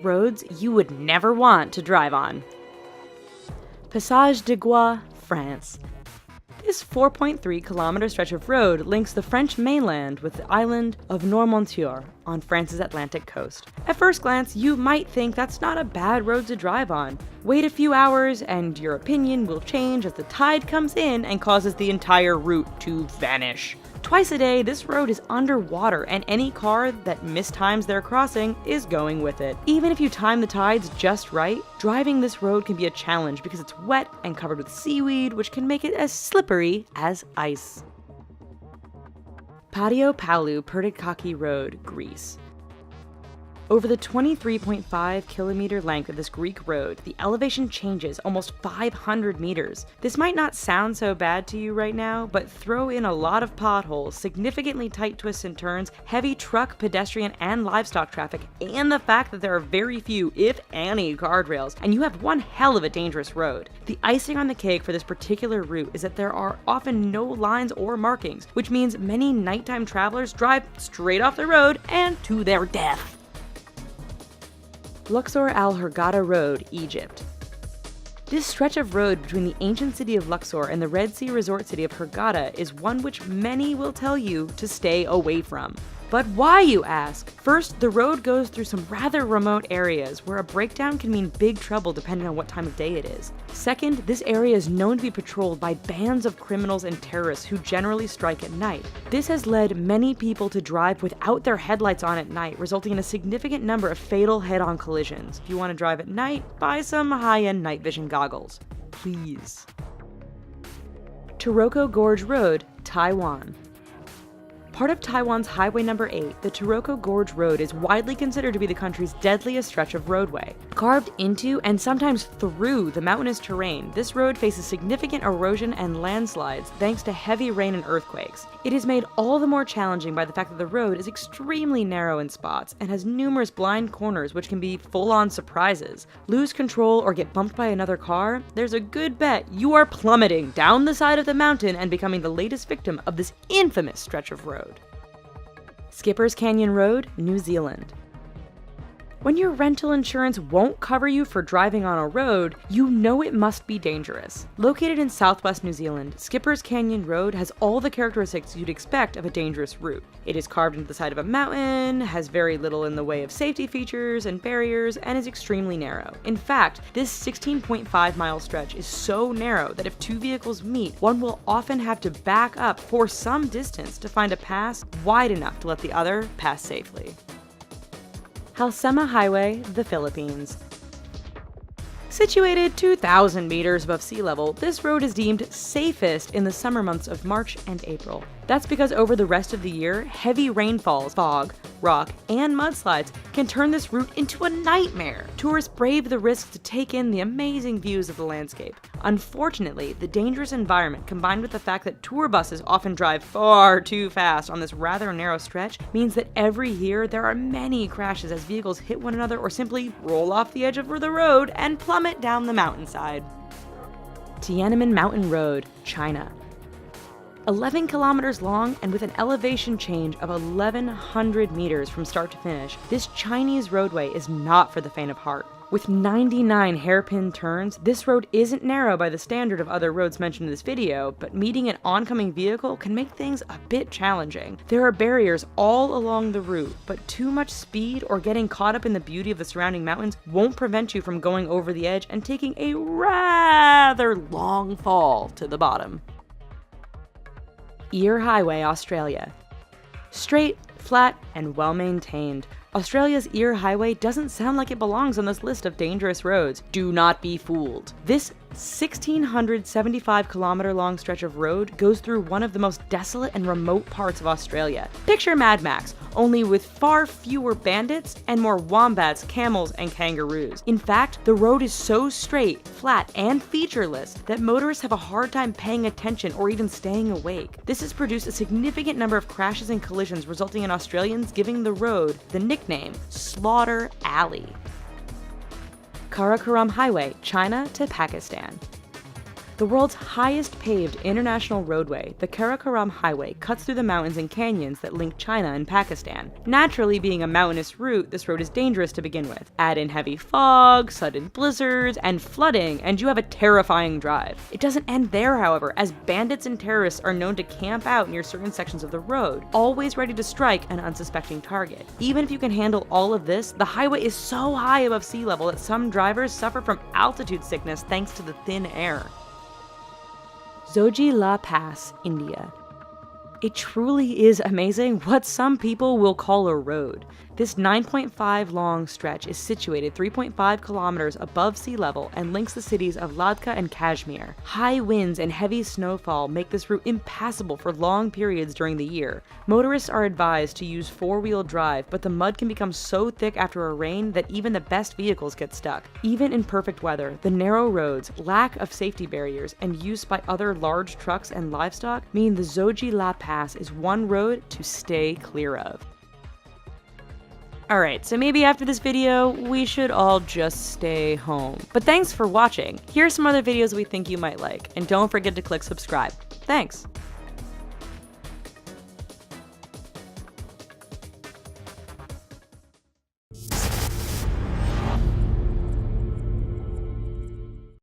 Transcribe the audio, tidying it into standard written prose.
roads you would never want to drive on. Passage de Gois, France. This 4.3-kilometer stretch of road links the French mainland with the island of Noirmoutier on France's Atlantic coast. At first glance, you might think that's not a bad road to drive on. Wait a few hours and your opinion will change as the tide comes in and causes the entire route to vanish. Twice a day, this road is underwater, and any car that mistimes their crossing is going with it. Even if you time the tides just right, driving this road can be a challenge because it's wet and covered with seaweed, which can make it as slippery as ice. Patio Palu Pertikachi Road, Greece. Over the 23.5-kilometer length of this Greek road, the elevation changes almost 500 meters. This might not sound so bad to you right now, but throw in a lot of potholes, significantly tight twists and turns, heavy truck, pedestrian, and livestock traffic, and the fact that there are very few, if any, guardrails, and you have one hell of a dangerous road. The icing on the cake for this particular route is that there are often no lines or markings, which means many nighttime travelers drive straight off the road and to their death. Luxor Al Hurghada Road, Egypt. This stretch of road between the ancient city of Luxor and the Red Sea resort city of Hurghada is one which many will tell you to stay away from. But why, you ask? First, the road goes through some rather remote areas where a breakdown can mean big trouble depending on what time of day it is. Second, this area is known to be patrolled by bands of criminals and terrorists who generally strike at night. This has led many people to drive without their headlights on at night, resulting in a significant number of fatal head-on collisions. If you want to drive at night, buy some high-end night vision goggles. Please. Taroko Gorge Road, Taiwan. Part of Taiwan's Highway No. 8, the Taroko Gorge Road is widely considered to be the country's deadliest stretch of roadway. Carved into and sometimes through the mountainous terrain, this road faces significant erosion and landslides thanks to heavy rain and earthquakes. It is made all the more challenging by the fact that the road is extremely narrow in spots and has numerous blind corners which can be full-on surprises. Lose control or get bumped by another car? There's a good bet you are plummeting down the side of the mountain and becoming the latest victim of this infamous stretch of road. Skipper's Canyon Road, New Zealand. When your rental insurance won't cover you for driving on a road, you know it must be dangerous. Located in southwest New Zealand, Skipper's Canyon Road has all the characteristics you'd expect of a dangerous route. It is carved into the side of a mountain, has very little in the way of safety features and barriers, and is extremely narrow. In fact, this 16.5-mile stretch is so narrow that if two vehicles meet, one will often have to back up for some distance to find a pass wide enough to let the other pass safely. Halsema Highway, the Philippines. Situated 2,000 meters above sea level, this road is deemed safest in the summer months of March and April. That's because over the rest of the year, heavy rainfalls, fog, rock, and mudslides can turn this route into a nightmare. Tourists brave the risk to take in the amazing views of the landscape. Unfortunately, the dangerous environment combined with the fact that tour buses often drive far too fast on this rather narrow stretch means that every year there are many crashes as vehicles hit one another or simply roll off the edge of the road and plummet down the mountainside. Tiananmen Mountain Road, China. 11 kilometers long and with an elevation change of 1,100 meters from start to finish, this Chinese roadway is not for the faint of heart. With 99 hairpin turns, this road isn't narrow by the standard of other roads mentioned in this video, but meeting an oncoming vehicle can make things a bit challenging. There are barriers all along the route, but too much speed or getting caught up in the beauty of the surrounding mountains won't prevent you from going over the edge and taking a rather long fall to the bottom. Eyre Highway, Australia. Straight, flat, and well-maintained, Australia's Eyre Highway doesn't sound like it belongs on this list of dangerous roads. Do not be fooled. This 1,675-kilometer long stretch of road goes through one of the most desolate and remote parts of Australia. Picture Mad Max, only with far fewer bandits and more wombats, camels, and kangaroos. In fact, the road is so straight, flat, and featureless that motorists have a hard time paying attention or even staying awake. This has produced a significant number of crashes and collisions, resulting in Australians giving the road the nickname Slaughter Alley. Karakoram Highway, China to Pakistan. The world's highest paved international roadway, the Karakoram Highway, cuts through the mountains and canyons that link China and Pakistan. Naturally, being a mountainous route, this road is dangerous to begin with. Add in heavy fog, sudden blizzards, and flooding, and you have a terrifying drive. It doesn't end there, however, as bandits and terrorists are known to camp out near certain sections of the road, always ready to strike an unsuspecting target. Even if you can handle all of this, the highway is so high above sea level that some drivers suffer from altitude sickness thanks to the thin air. Zoji-La Pass, India. It truly is amazing what some people will call a road. This 9.5 long stretch is situated 3.5 kilometers above sea level and links the cities of Ladakh and Kashmir. High winds and heavy snowfall make this route impassable for long periods during the year. Motorists are advised to use four-wheel drive, but the mud can become so thick after a rain that even the best vehicles get stuck. Even in perfect weather, the narrow roads, lack of safety barriers, and use by other large trucks and livestock mean the Zoji-La Pass is one road to stay clear of. Alright, so maybe after this video, we should all just stay home. But thanks for watching. Here are some other videos we think you might like, and don't forget to click subscribe. Thanks!